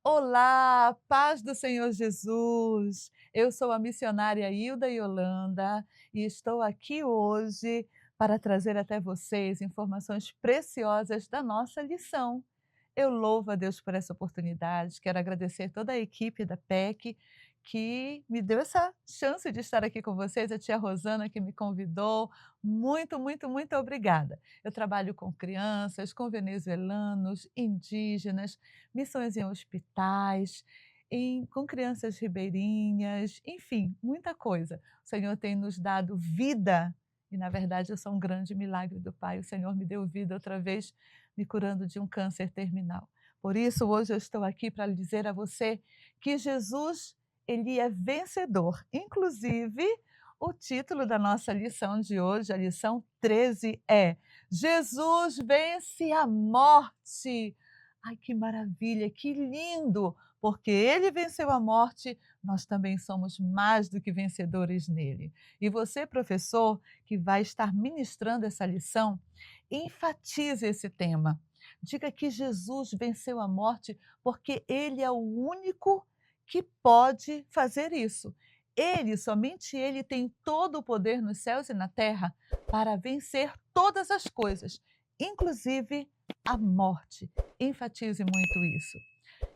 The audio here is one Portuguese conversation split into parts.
Olá, paz do Senhor Jesus. Eu sou a missionária Hilda Yolanda e estou aqui hoje para trazer até vocês informações preciosas da nossa lição. Eu louvo a Deus por essa oportunidade, quero agradecer toda a equipe da PEC que me deu essa chance de estar aqui com vocês, a tia Rosana que me convidou. Muito, muito, muito obrigada. Eu trabalho com crianças, com venezuelanos, indígenas, missões em hospitais, com crianças ribeirinhas, enfim, muita coisa. O Senhor tem nos dado vida e, na verdade, eu sou um grande milagre do Pai. O Senhor me deu vida outra vez, me curando de um câncer terminal. Por isso, hoje eu estou aqui para dizer a você que Jesus, ele é vencedor. Inclusive, o título da nossa lição de hoje, a lição 13, é Jesus vence a morte. Ai, que maravilha, que lindo! Porque ele venceu a morte, nós também somos mais do que vencedores nele. E você, professor, que vai estar ministrando essa lição, enfatize esse tema. Diga que Jesus venceu a morte porque ele é o único que pode fazer isso. Ele, somente ele, tem todo o poder nos céus e na terra para vencer todas as coisas, inclusive a morte. Enfatize muito isso.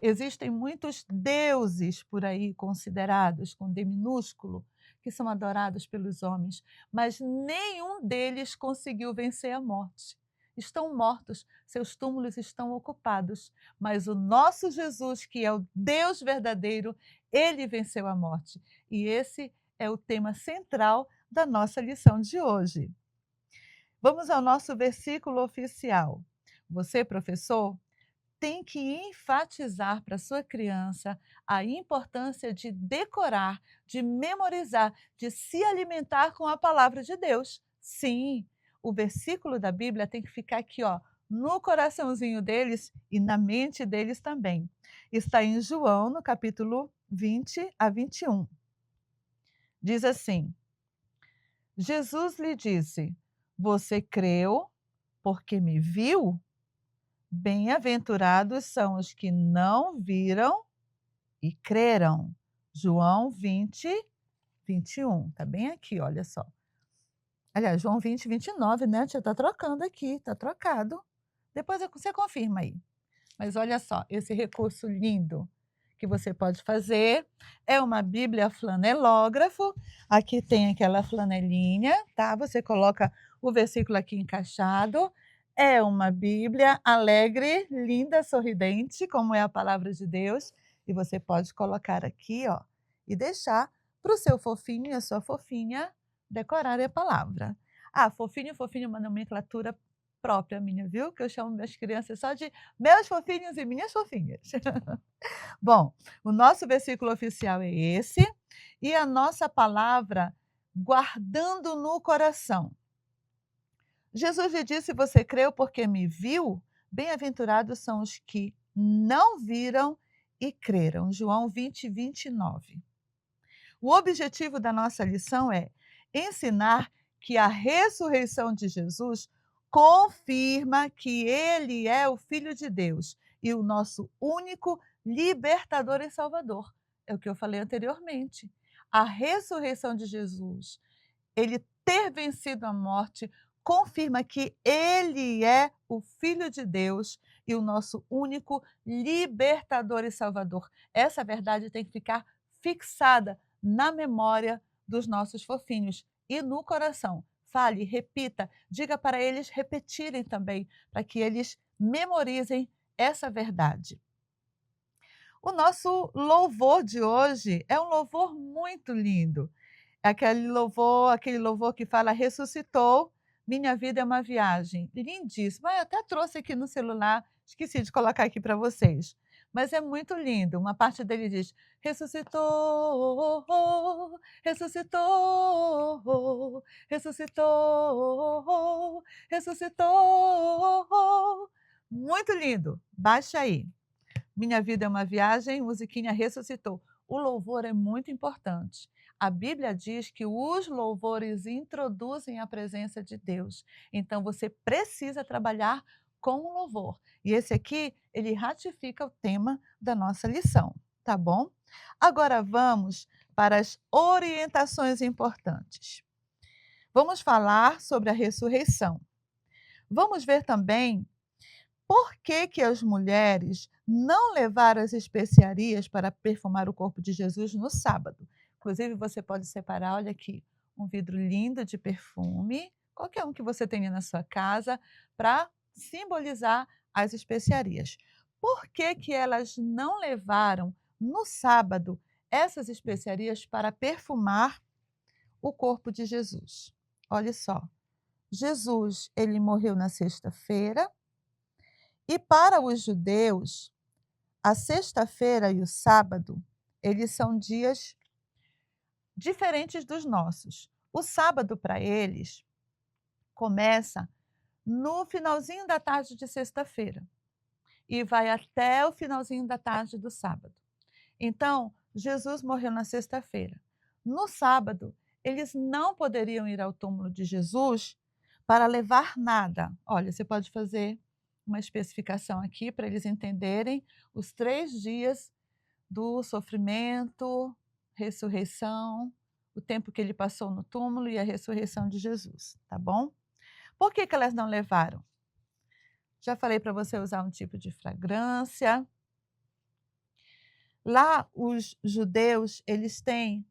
Existem muitos deuses por aí considerados com D minúsculo, que são adorados pelos homens, mas nenhum deles conseguiu vencer a morte. Estão mortos, seus túmulos estão ocupados, mas o nosso Jesus, que é o Deus verdadeiro, ele venceu a morte. E esse é o tema central da nossa lição de hoje. Vamos ao nosso versículo oficial. Você, professor, tem que enfatizar para sua criança a importância de decorar, de memorizar, de se alimentar com a palavra de Deus. Sim, o versículo da Bíblia tem que ficar aqui, ó, no coraçãozinho deles e na mente deles também. Está em João, no capítulo 20 a 21. Diz assim: Jesus lhe disse: Você creu porque me viu? Bem-aventurados são os que não viram e creram. João 20, 21. Está bem aqui, olha só. Aliás, João 20, 29, né? Tia, está trocando aqui, está trocado. Depois você confirma aí. Mas olha só, esse recurso lindo que você pode fazer é uma Bíblia flanelógrafo. Aqui tem aquela flanelinha, tá? Você coloca o versículo aqui encaixado. É uma Bíblia alegre, linda, sorridente, como é a palavra de Deus. E você pode colocar aqui, ó, e deixar para o seu fofinho e a sua fofinha decorarem a palavra. Ah, fofinho, fofinho é uma nomenclatura própria minha, viu? Que eu chamo minhas crianças só de meus fofinhos e minhas fofinhas. Bom, o nosso versículo oficial é esse, e a nossa palavra, guardando no coração. Jesus lhe disse: Você creu porque me viu? Bem-aventurados são os que não viram e creram. João 20, 29. O objetivo da nossa lição é ensinar que a ressurreição de Jesus confirma que ele é o Filho de Deus e o nosso único libertador e salvador. É o que eu falei anteriormente. A ressurreição de Jesus, ele ter vencido a morte, confirma que ele é o Filho de Deus e o nosso único libertador e salvador. Essa verdade tem que ficar fixada na memória dos nossos fofinhos e no coração. Fale, repita, diga para eles repetirem também, para que eles memorizem essa verdade. O nosso louvor de hoje é um louvor muito lindo. É aquele louvor que fala: ressuscitou, minha vida é uma viagem. Lindíssimo. Ah, eu até trouxe aqui no celular, esqueci de colocar aqui para vocês. Mas é muito lindo. Uma parte dele diz: ressuscitou, ressuscitou, ressuscitou, ressuscitou. Muito lindo. Baixa aí. Minha vida é uma viagem, musiquinha ressuscitou. O louvor é muito importante. A Bíblia diz que os louvores introduzem a presença de Deus. Então você precisa trabalhar com o louvor. E esse aqui, ele ratifica o tema da nossa lição, tá bom? Agora vamos para as orientações importantes. Vamos falar sobre a ressurreição. Vamos ver também por que que as mulheres não levaram as especiarias para perfumar o corpo de Jesus no sábado. Inclusive, você pode separar, olha aqui, um vidro lindo de perfume, qualquer um que você tenha na sua casa, para simbolizar as especiarias. Por que que elas não levaram no sábado essas especiarias para perfumar o corpo de Jesus? Olha só, Jesus, ele morreu na sexta-feira, e para os judeus, a sexta-feira e o sábado, eles são dias diferentes dos nossos. O sábado para eles começa no finalzinho da tarde de sexta-feira e vai até o finalzinho da tarde do sábado. Então, Jesus morreu na sexta-feira. No sábado, eles não poderiam ir ao túmulo de Jesus para levar nada. Olha, você pode fazer uma especificação aqui para eles entenderem os 3 dias do sofrimento, ressurreição, o tempo que ele passou no túmulo e a ressurreição de Jesus, tá bom? Por que que elas não levaram? Já falei para você usar um tipo de fragrância. Lá os judeus, eles têm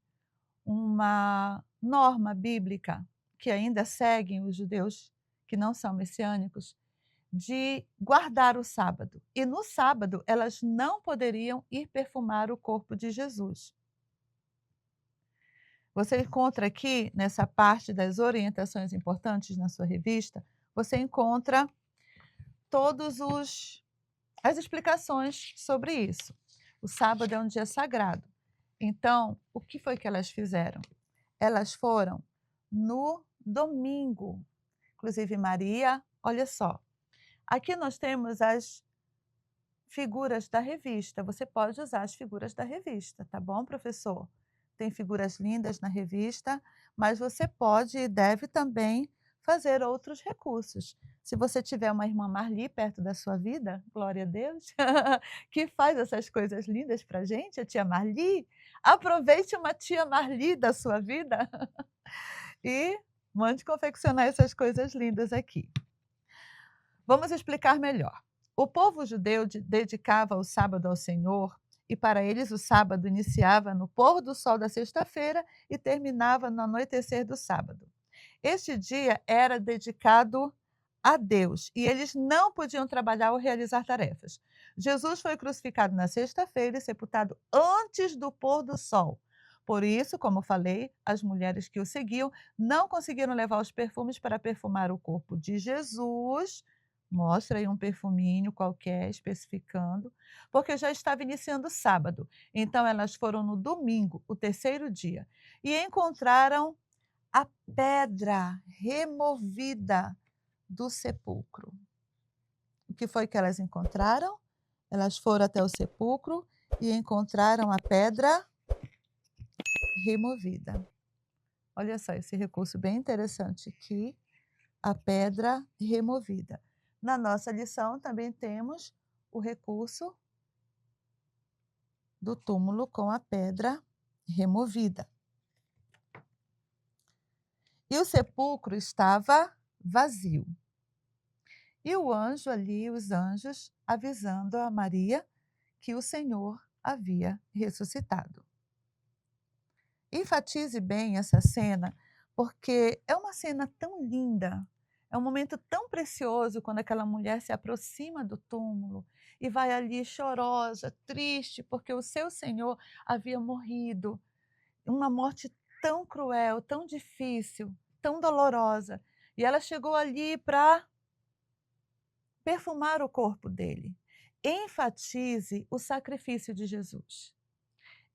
uma norma bíblica que ainda seguem os judeus que não são messiânicos, de guardar o sábado. E no sábado elas não poderiam ir perfumar o corpo de Jesus. Você encontra aqui, nessa parte das orientações importantes na sua revista, você encontra todos as explicações sobre isso. O sábado é um dia sagrado. Então, o que foi que elas fizeram? Elas foram no domingo. Inclusive Maria, olha só, aqui nós temos as figuras da revista. Você pode usar as figuras da revista, tá bom, professor? Tem figuras lindas na revista, mas você pode e deve também fazer outros recursos. Se você tiver uma irmã Marli perto da sua vida, glória a Deus, que faz essas coisas lindas para gente, a tia Marli, aproveite uma tia Marli da sua vida e mande confeccionar essas coisas lindas aqui. Vamos explicar melhor. O povo judeu dedicava o sábado ao Senhor, e para eles o sábado iniciava no pôr do sol da sexta-feira e terminava no anoitecer do sábado. Este dia era dedicado a Deus e eles não podiam trabalhar ou realizar tarefas. Jesus foi crucificado na sexta-feira e sepultado antes do pôr do sol. Por isso, como falei, as mulheres que o seguiam não conseguiram levar os perfumes para perfumar o corpo de Jesus. Mostra aí um perfuminho qualquer, especificando, porque já estava iniciando o sábado. Então, elas foram no domingo, o terceiro dia, e encontraram a pedra removida do sepulcro. O que foi que elas encontraram? Elas foram até o sepulcro e encontraram a pedra removida. Olha só esse recurso bem interessante aqui, a pedra removida. Na nossa lição também temos o recurso do túmulo com a pedra removida. E o sepulcro estava vazio. E o anjo ali, os anjos, avisando a Maria que o Senhor havia ressuscitado. Enfatize bem essa cena, porque é uma cena tão linda, é um momento tão precioso quando aquela mulher se aproxima do túmulo e vai ali chorosa, triste, porque o seu Senhor havia morrido. Uma morte tão cruel, tão difícil, tão dolorosa. E ela chegou ali para perfumar o corpo dele. Enfatize o sacrifício de Jesus.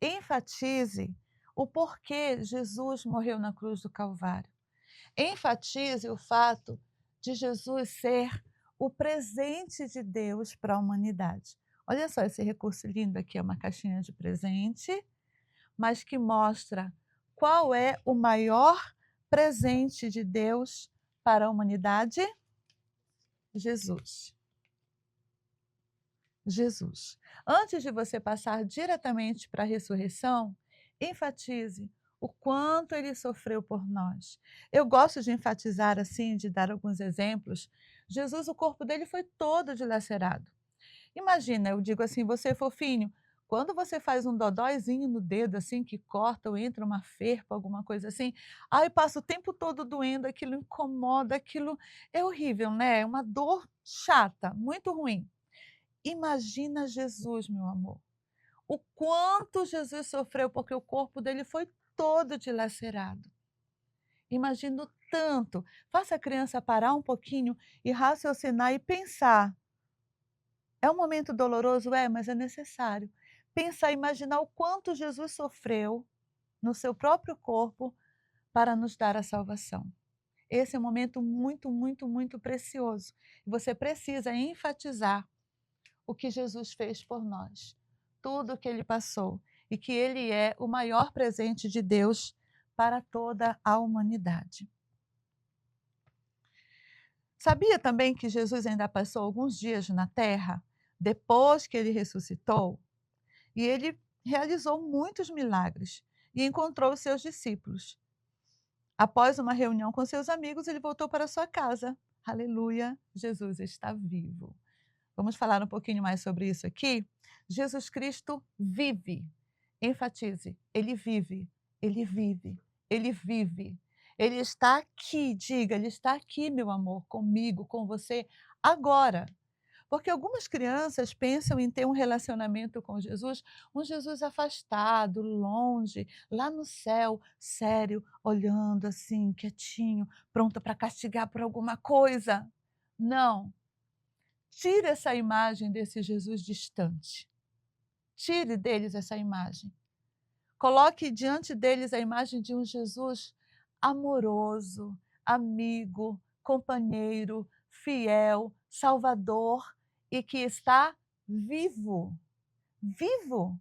Enfatize o porquê Jesus morreu na cruz do Calvário. Enfatize o fato de Jesus ser o presente de Deus para a humanidade. Olha só esse recurso lindo aqui, é uma caixinha de presente, mas que mostra qual é o maior presente de Deus para a humanidade? Jesus. Jesus. Antes de você passar diretamente para a ressurreição, enfatize o quanto ele sofreu por nós. Eu gosto de enfatizar assim, de dar alguns exemplos. Jesus, o corpo dele foi todo dilacerado. Imagina, eu digo assim, você é fofinho, quando você faz um dodóizinho no dedo, assim, que corta ou entra uma ferpa, alguma coisa assim, ai, passa o tempo todo doendo, aquilo incomoda, aquilo é horrível, né? É uma dor chata, muito ruim. Imagina Jesus, meu amor, o quanto Jesus sofreu, porque o corpo dele foi todo dilacerado. Imagino tanto. Faça a criança parar um pouquinho e raciocinar e pensar. É um momento doloroso? É, mas é necessário. Pensar, imaginar o quanto Jesus sofreu no seu próprio corpo para nos dar a salvação. Esse é um momento muito, muito, muito precioso. Você precisa enfatizar o que Jesus fez por nós, tudo o que ele passou, e que ele é o maior presente de Deus para toda a humanidade. Sabia também que Jesus ainda passou alguns dias na terra, depois que ele ressuscitou? E ele realizou muitos milagres e encontrou os seus discípulos. Após uma reunião com seus amigos, ele voltou para sua casa. Aleluia, Jesus está vivo. Vamos falar um pouquinho mais sobre isso aqui? Jesus Cristo vive. Enfatize, ele vive, ele vive, ele vive. Ele está aqui, diga, ele está aqui, meu amor, comigo, com você, agora. Porque algumas crianças pensam em ter um relacionamento com Jesus, um Jesus afastado, longe, lá no céu, sério, olhando assim, quietinho, pronto para castigar por alguma coisa. Não. Tire essa imagem desse Jesus distante. Tire deles essa imagem. Coloque diante deles a imagem de um Jesus amoroso, amigo, companheiro, fiel, salvador e que está vivo, vivo,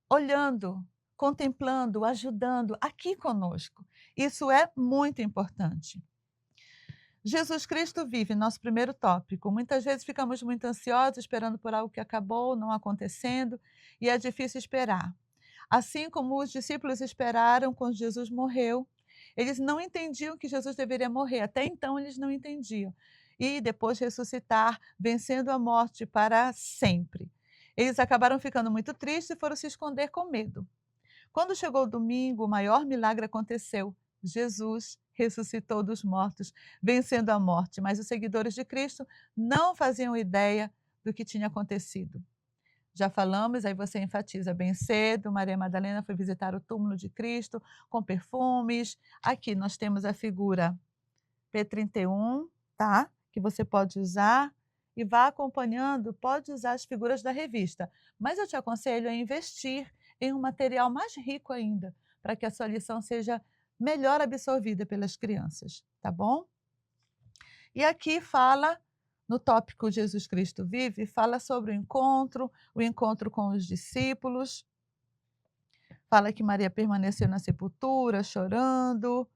olhando, contemplando, ajudando aqui conosco. Isso é muito importante. Jesus Cristo vive, nosso primeiro tópico. Muitas vezes ficamos muito ansiosos, esperando por algo que acabou não acontecendo, e é difícil esperar. Assim como os discípulos esperaram quando Jesus morreu, eles não entendiam que Jesus deveria morrer, até então eles não entendiam. E depois ressuscitar, vencendo a morte para sempre. Eles acabaram ficando muito tristes e foram se esconder com medo. Quando chegou o domingo, o maior milagre aconteceu. Jesus ressuscitou dos mortos, vencendo a morte, mas os seguidores de Cristo não faziam ideia do que tinha acontecido. Já falamos, aí você enfatiza bem cedo, Maria Madalena foi visitar o túmulo de Cristo com perfumes. Aqui nós temos a figura P31, tá? Que você pode usar e vá acompanhando, pode usar as figuras da revista. Mas eu te aconselho a investir em um material mais rico ainda, para que a sua lição seja melhor absorvida pelas crianças, tá bom? E aqui fala, no tópico Jesus Cristo vive, fala sobre o encontro com os discípulos, fala que Maria permaneceu na sepultura chorando,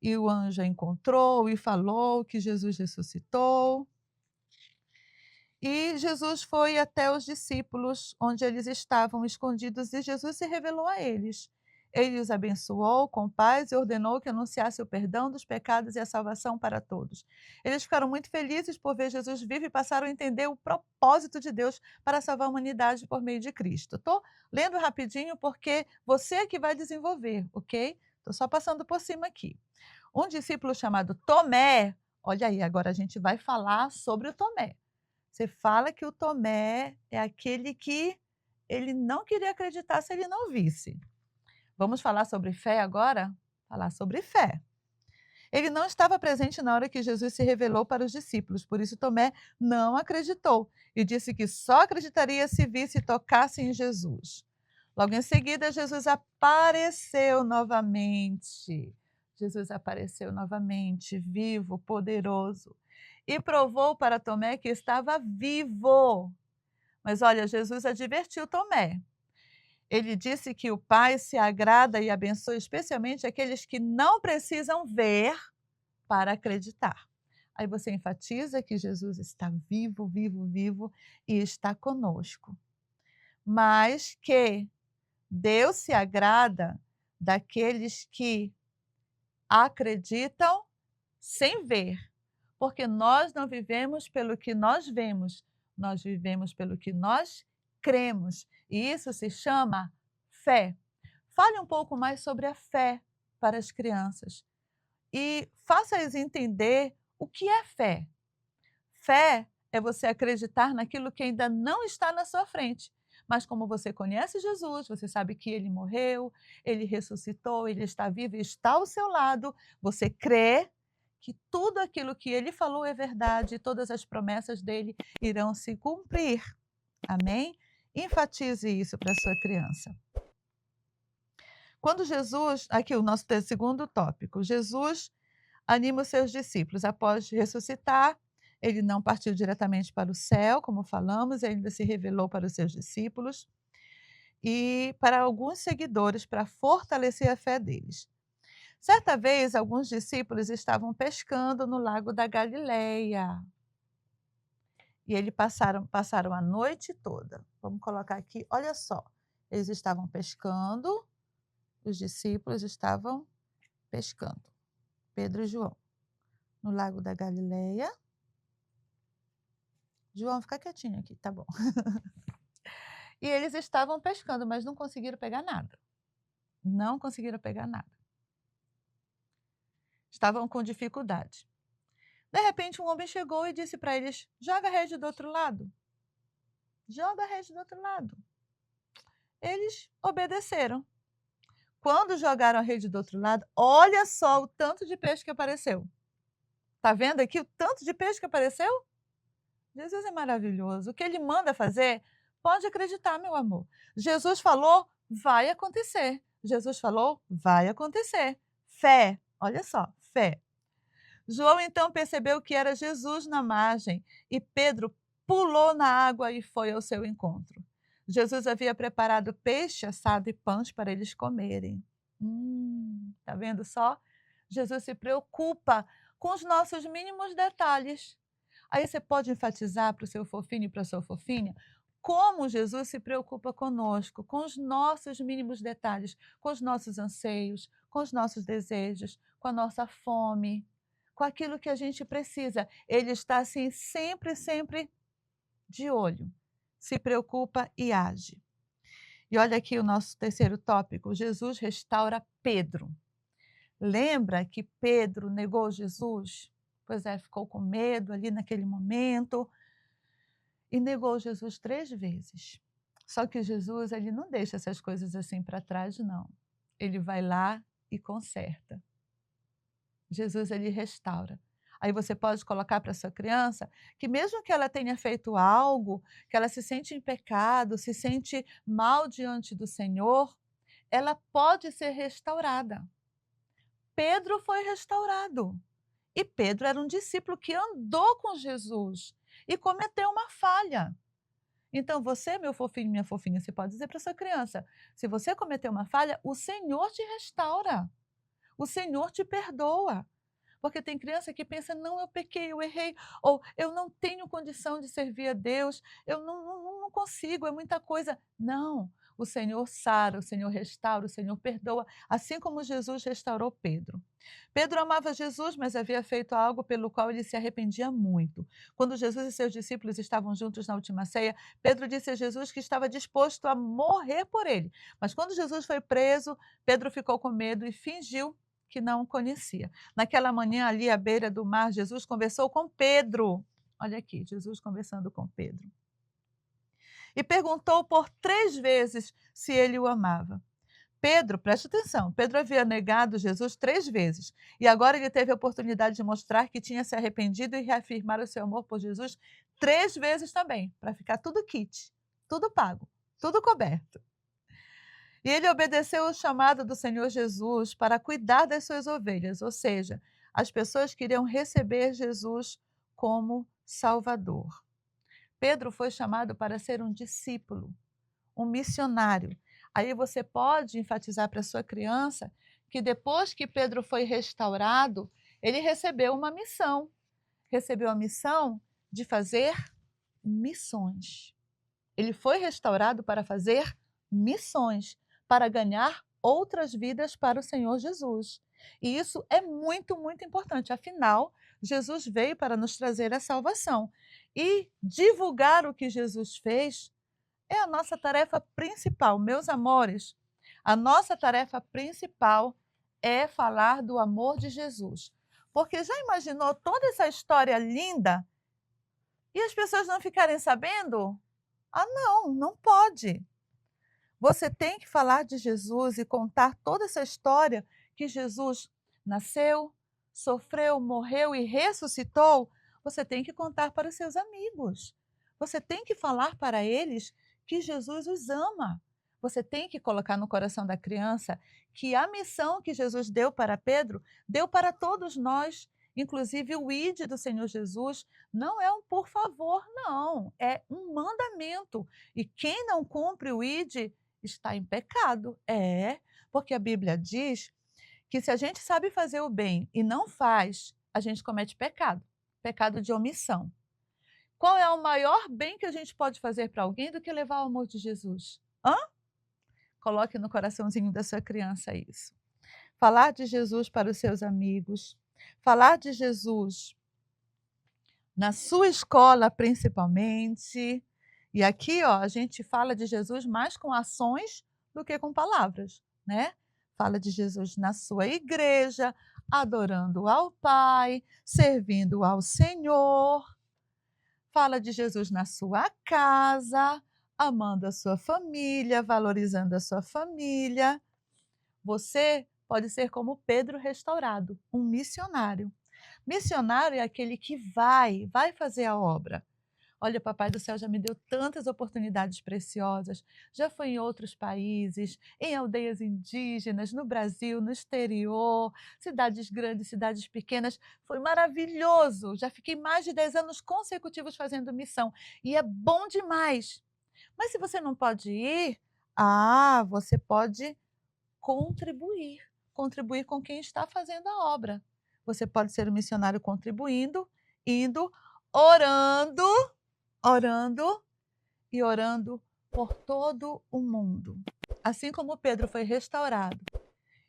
e o anjo a encontrou e falou que Jesus ressuscitou. E Jesus foi até os discípulos, onde eles estavam escondidos, e Jesus se revelou a eles. Ele os abençoou com paz e ordenou que anunciasse o perdão dos pecados e a salvação para todos. Eles ficaram muito felizes por ver Jesus vivo e passaram a entender o propósito de Deus para salvar a humanidade por meio de Cristo. Estou lendo rapidinho porque você é que vai desenvolver, ok? Estou só passando por cima aqui. Um discípulo chamado Tomé, olha aí, agora a gente vai falar sobre o Tomé. Você fala que o Tomé é aquele que ele não queria acreditar se ele não visse. Vamos falar sobre fé agora? Falar sobre fé. Ele não estava presente na hora que Jesus se revelou para os discípulos, por isso Tomé não acreditou e disse que só acreditaria se visse e tocasse em Jesus. Logo em seguida, Jesus apareceu novamente. Jesus apareceu novamente, vivo, poderoso, e provou para Tomé que estava vivo. Mas olha, Jesus advertiu Tomé. Ele disse que o Pai se agrada e abençoa especialmente aqueles que não precisam ver para acreditar. Aí você enfatiza que Jesus está vivo, vivo, vivo e está conosco. Mas que Deus se agrada daqueles que acreditam sem ver, porque nós não vivemos pelo que nós vemos, nós vivemos pelo que nós cremos, e isso se chama fé. Fale um pouco mais sobre a fé para as crianças e faça-as entender o que é fé. Fé é você acreditar naquilo que ainda não está na sua frente. Mas como você conhece Jesus, você sabe que ele morreu, ele ressuscitou, ele está vivo e está ao seu lado, você crê que tudo aquilo que ele falou é verdade e todas as promessas dele irão se cumprir. Amém? Enfatize isso para a sua criança. Quando Jesus, aqui o nosso segundo tópico, Jesus anima os seus discípulos. Após ressuscitar, ele não partiu diretamente para o céu, como falamos, ele ainda se revelou para os seus discípulos e para alguns seguidores, para fortalecer a fé deles. Certa vez, alguns discípulos estavam pescando no lago da Galileia. E eles passaram a noite toda. Vamos colocar aqui, olha só. Eles estavam pescando, os discípulos estavam pescando. Pedro e João, no lago da Galileia. João, fica quietinho aqui, tá bom. E eles estavam pescando, mas não conseguiram pegar nada. Não conseguiram pegar nada. Estavam com dificuldade. De repente, um homem chegou e disse para eles: joga a rede do outro lado. Joga a rede do outro lado. Eles obedeceram. Quando jogaram a rede do outro lado, olha só o tanto de peixe que apareceu. Tá vendo aqui o tanto de peixe que apareceu? Jesus é maravilhoso. O que ele manda fazer, pode acreditar, meu amor. Jesus falou, vai acontecer. Jesus falou, vai acontecer. Fé, olha só, fé. João então percebeu que era Jesus na margem e Pedro pulou na água e foi ao seu encontro. Jesus havia preparado peixe assado e pães para eles comerem. Tá vendo só? Jesus se preocupa com os nossos mínimos detalhes. Aí você pode enfatizar para o seu fofinho e para a sua fofinha como Jesus se preocupa conosco, com os nossos mínimos detalhes, com os nossos anseios, com os nossos desejos, com a nossa fome, com aquilo que a gente precisa. Ele está assim sempre, sempre de olho, se preocupa e age. E olha aqui o nosso terceiro tópico, Jesus restaura Pedro. Lembra que Pedro negou Jesus? Pois é, ficou com medo ali naquele momento e negou Jesus 3 vezes. Só que Jesus, ele não deixa essas coisas assim para trás, não. Ele vai lá e conserta. Jesus, ele restaura. Aí você pode colocar para sua criança que mesmo que ela tenha feito algo, que ela se sente em pecado, se sente mal diante do Senhor, ela pode ser restaurada. Pedro foi restaurado. E Pedro era um discípulo que andou com Jesus e cometeu uma falha. Então você, meu fofinho, minha fofinha, você pode dizer para sua criança, se você cometeu uma falha, o Senhor te restaura. O Senhor te perdoa. Porque tem criança que pensa, não, eu pequei, eu errei, ou eu não tenho condição de servir a Deus, eu não consigo, é muita coisa. Não, o Senhor sara, o Senhor restaura, o Senhor perdoa, assim como Jesus restaurou Pedro. Pedro amava Jesus, mas havia feito algo pelo qual ele se arrependia muito. Quando Jesus e seus discípulos estavam juntos na última ceia, Pedro disse a Jesus que estava disposto a morrer por ele. Mas quando Jesus foi preso, Pedro ficou com medo e fingiu que não o conhecia. Naquela manhã, ali à beira do mar, Jesus conversou com Pedro. Olha aqui, Jesus conversando com Pedro. E perguntou por 3 vezes se ele o amava. Pedro, preste atenção, Pedro havia negado Jesus 3 vezes. E agora ele teve a oportunidade de mostrar que tinha se arrependido e reafirmar o seu amor por Jesus 3 vezes também, para ficar tudo kit, tudo pago, tudo coberto. E ele obedeceu o chamado do Senhor Jesus para cuidar das suas ovelhas, ou seja, as pessoas queriam receber Jesus como Salvador. Pedro foi chamado para ser um discípulo, um missionário. Aí você pode enfatizar para a sua criança que depois que Pedro foi restaurado, ele recebeu uma missão. recebeu a missão de fazer missões. Ele foi restaurado para fazer missões, para ganhar outras vidas para o Senhor Jesus. E isso é muito, muito importante. Afinal, Jesus veio para nos trazer a salvação. E divulgar o que Jesus fez é a nossa tarefa principal. Meus amores, a nossa tarefa principal é falar do amor de Jesus. Porque já imaginou toda essa história linda e as pessoas não ficarem sabendo? Ah, não, não pode. Você tem que falar de Jesus e contar toda essa história que Jesus nasceu, sofreu, morreu e ressuscitou. Você tem que contar para os seus amigos. Você tem que falar para eles que Jesus os ama. Você tem que colocar no coração da criança que a missão que Jesus deu para Pedro, deu para todos nós, inclusive o ID do Senhor Jesus, não é um por favor, não, é um mandamento. E quem não cumpre o ID está em pecado. É, porque a Bíblia diz que se a gente sabe fazer o bem e não faz, a gente comete pecado, pecado de omissão. Qual é o maior bem que a gente pode fazer para alguém do que levar o amor de Jesus? Hã? Coloque no coraçãozinho da sua criança isso. Falar de Jesus para os seus amigos, falar de Jesus na sua escola principalmente. E aqui, ó, a gente fala de Jesus mais com ações do que com palavras, né? Fala de Jesus na sua igreja, adorando ao Pai, servindo ao Senhor. Fala de Jesus na sua casa, amando a sua família, valorizando a sua família. Você pode ser como Pedro restaurado, um missionário. Missionário é aquele que vai fazer a obra. Olha, Papai do Céu já me deu tantas oportunidades preciosas. Já fui em outros países, em aldeias indígenas, no Brasil, no exterior, cidades grandes, cidades pequenas. Foi maravilhoso. Já fiquei mais de 10 anos consecutivos fazendo missão. E é bom demais. Mas se você não pode ir, você pode contribuir. Contribuir com quem está fazendo a obra. Você pode ser um missionário contribuindo, indo, orando e orando por todo o mundo. Assim como Pedro foi restaurado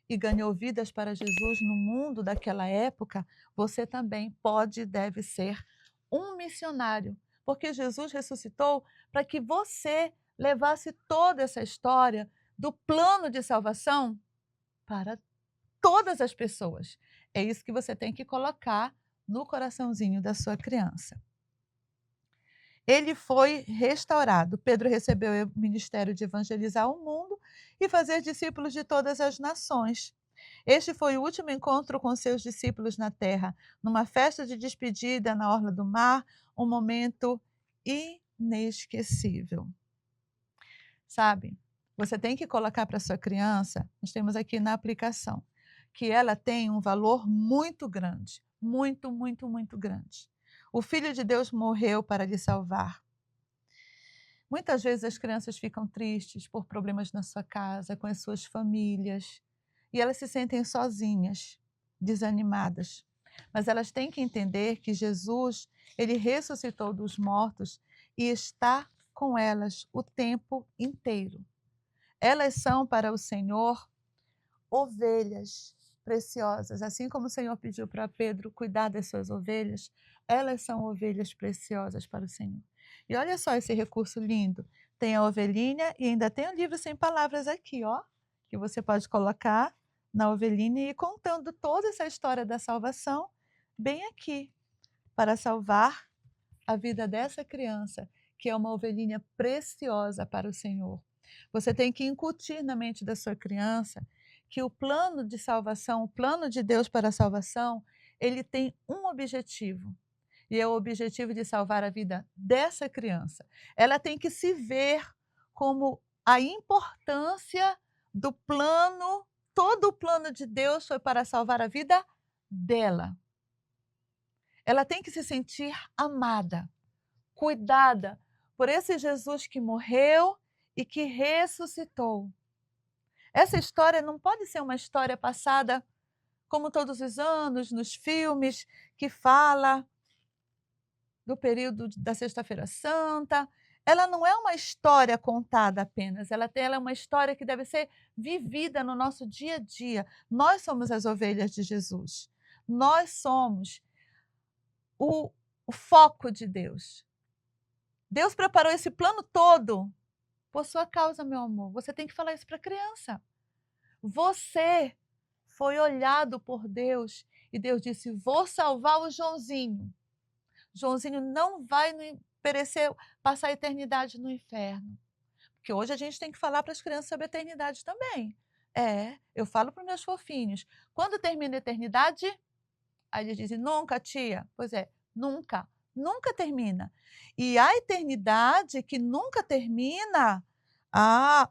e ganhou vidas para Jesus no mundo daquela época, você também pode e deve ser um missionário, porque Jesus ressuscitou para que você levasse toda essa história do plano de salvação para todas as pessoas. É isso que você tem que colocar no coraçãozinho da sua criança. Ele foi restaurado. Pedro recebeu o ministério de evangelizar o mundo e fazer discípulos de todas as nações. Este foi o último encontro com seus discípulos na terra, numa festa de despedida na orla do mar, um momento inesquecível. Sabe, você tem que colocar para sua criança, nós temos aqui na aplicação, que ela tem um valor muito grande, muito, muito, muito grande. O Filho de Deus morreu para lhe salvar. Muitas vezes as crianças ficam tristes por problemas na sua casa, com as suas famílias, e elas se sentem sozinhas, desanimadas. Mas elas têm que entender que Jesus, ele ressuscitou dos mortos e está com elas o tempo inteiro. Elas são para o Senhor ovelhas preciosas, assim como o Senhor pediu para Pedro cuidar das suas ovelhas, elas são ovelhas preciosas para o Senhor. E olha só esse recurso lindo, tem a ovelhinha e ainda tem o livro sem palavras aqui, ó, que você pode colocar na ovelhinha e ir contando toda essa história da salvação bem aqui, para salvar a vida dessa criança, que é uma ovelhinha preciosa para o Senhor. Você tem que incutir na mente da sua criança que o plano de salvação, o plano de Deus para a salvação, ele tem um objetivo. E é o objetivo de salvar a vida dessa criança. Ela tem que se ver como a importância do plano, todo o plano de Deus foi para salvar a vida dela. Ela tem que se sentir amada, cuidada por esse Jesus que morreu e que ressuscitou. Essa história não pode ser uma história passada como todos os anos nos filmes, que fala do período da Sexta-feira Santa. Ela não é uma história contada apenas, ela é uma história que deve ser vivida no nosso dia a dia. Nós somos as ovelhas de Jesus. Nós somos o o foco de Deus. Deus preparou esse plano todo por sua causa, meu amor. Você tem que falar isso para a criança. Você foi olhado por Deus e Deus disse: "Vou salvar o Joãozinho. Joãozinho não vai perecer, passar a eternidade no inferno". Porque hoje a gente tem que falar para as crianças sobre a eternidade também. É, eu falo para os meus fofinhos: "Quando termina a eternidade?" Aí eles dizem: "Nunca, tia". Pois é, nunca, nunca termina. E a eternidade que nunca termina,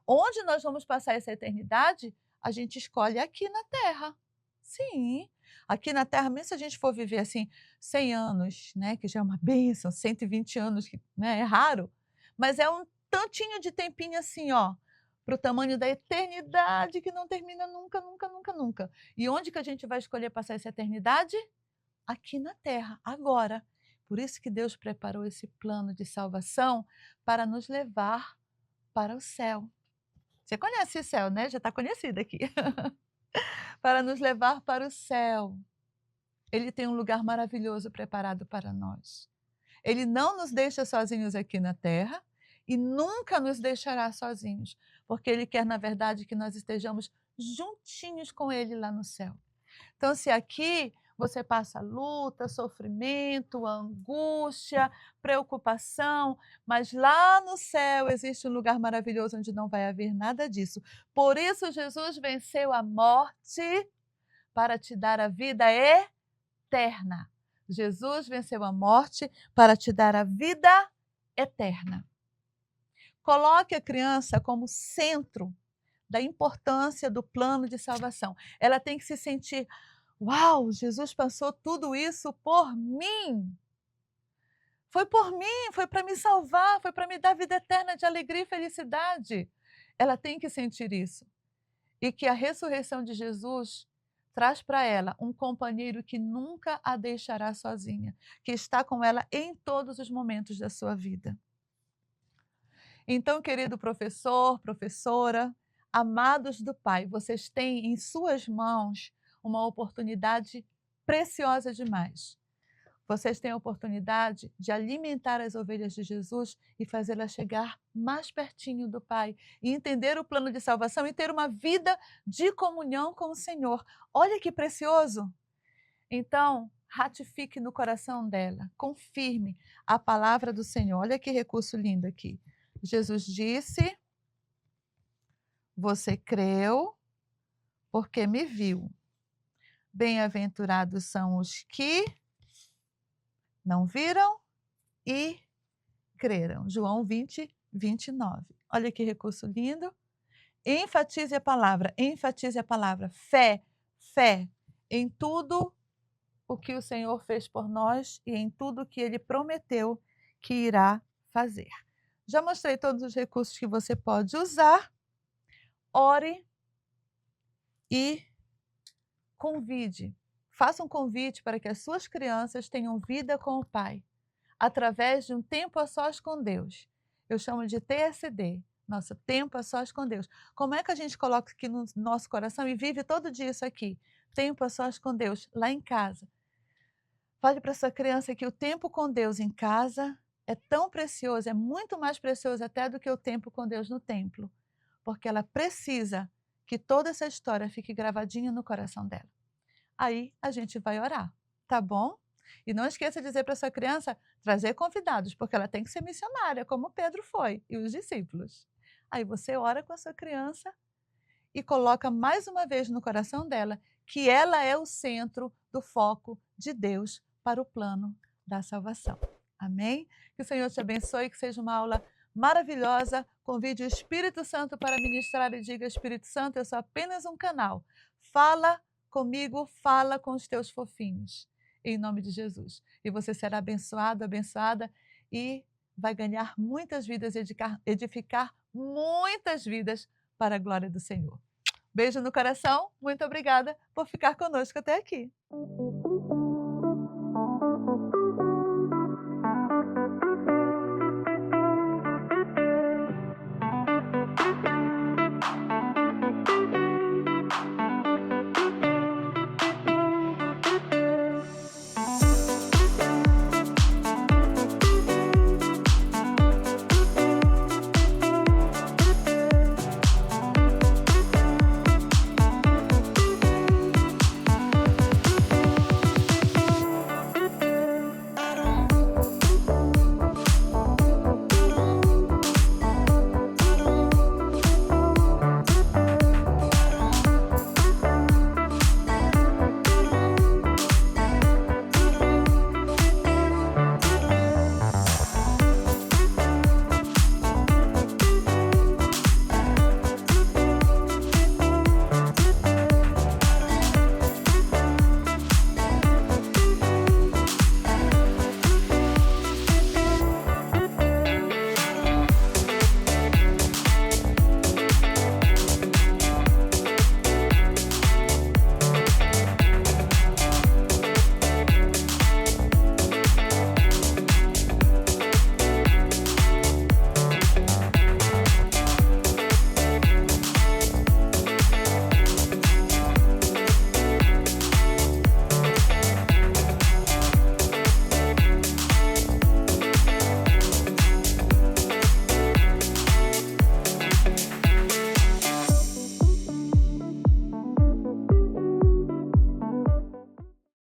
onde nós vamos passar essa eternidade, a gente escolhe aqui na Terra. Sim, aqui na Terra, mesmo se a gente for viver, assim, 100 anos, né, que já é uma bênção, 120 anos que, né, é raro, mas é um tantinho de tempinho assim, ó, para o tamanho da eternidade que não termina nunca, nunca, nunca, nunca. E onde que a gente vai escolher passar essa eternidade? Aqui na terra, agora. Por isso que Deus preparou esse plano de salvação para nos levar para o céu. Você conhece o céu, né? Já está conhecido aqui. Para nos levar para o céu. Ele tem um lugar maravilhoso preparado para nós. Ele não nos deixa sozinhos aqui na terra e nunca nos deixará sozinhos, porque Ele quer, na verdade, que nós estejamos juntinhos com Ele lá no céu. Então, se aqui você passa luta, sofrimento, angústia, preocupação, mas lá no céu existe um lugar maravilhoso onde não vai haver nada disso. Por isso, Jesus venceu a morte para te dar a vida eterna. Jesus venceu a morte para te dar a vida eterna. Coloque a criança como centro da importância do plano de salvação. Ela tem que se sentir: "Uau, Jesus passou tudo isso por mim. Foi por mim, foi para me salvar, foi para me dar vida eterna de alegria e felicidade". Ela tem que sentir isso. E que a ressurreição de Jesus traz para ela um companheiro que nunca a deixará sozinha, que está com ela em todos os momentos da sua vida. Então, querido professor, professora, amados do Pai, vocês têm em suas mãos uma oportunidade preciosa demais. Vocês têm a oportunidade de alimentar as ovelhas de Jesus e fazê-las chegar mais pertinho do Pai, e entender o plano de salvação e ter uma vida de comunhão com o Senhor. Olha que precioso! Então, ratifique no coração dela, confirme a palavra do Senhor. Olha que recurso lindo aqui. Jesus disse: "Você creu porque me viu. Bem-aventurados são os que não viram e creram". João 20:29. Olha que recurso lindo. Enfatize a palavra, enfatize a palavra. Fé, fé em tudo o que o Senhor fez por nós e em tudo que Ele prometeu que irá fazer. Já mostrei todos os recursos que você pode usar. Ore e convide. Faça um convite para que as suas crianças tenham vida com o Pai, através de um tempo a sós com Deus. Eu chamo de TSD, nosso tempo a sós com Deus. Como é que a gente coloca aqui no nosso coração e vive todo dia isso aqui? Tempo a sós com Deus, lá em casa. Fale para sua criança que o tempo com Deus em casa é tão precioso, é muito mais precioso até do que o tempo com Deus no templo, porque ela precisa que toda essa história fique gravadinha no coração dela. Aí a gente vai orar, tá bom? E não esqueça de dizer para sua criança trazer convidados, porque ela tem que ser missionária, como Pedro foi e os discípulos. Aí você ora com a sua criança e coloca mais uma vez no coração dela que ela é o centro do foco de Deus para o plano da salvação. Amém? Que o Senhor te abençoe, que seja uma aula maravilhosa. Convide o Espírito Santo para ministrar e diga: Espírito Santo, eu sou apenas um canal. Fala comigo, fala com os teus fofinhos, em nome de Jesus. E você será abençoado, abençoada e vai ganhar muitas vidas, edificar muitas vidas para a glória do Senhor. Beijo no coração, muito obrigada por ficar conosco até aqui.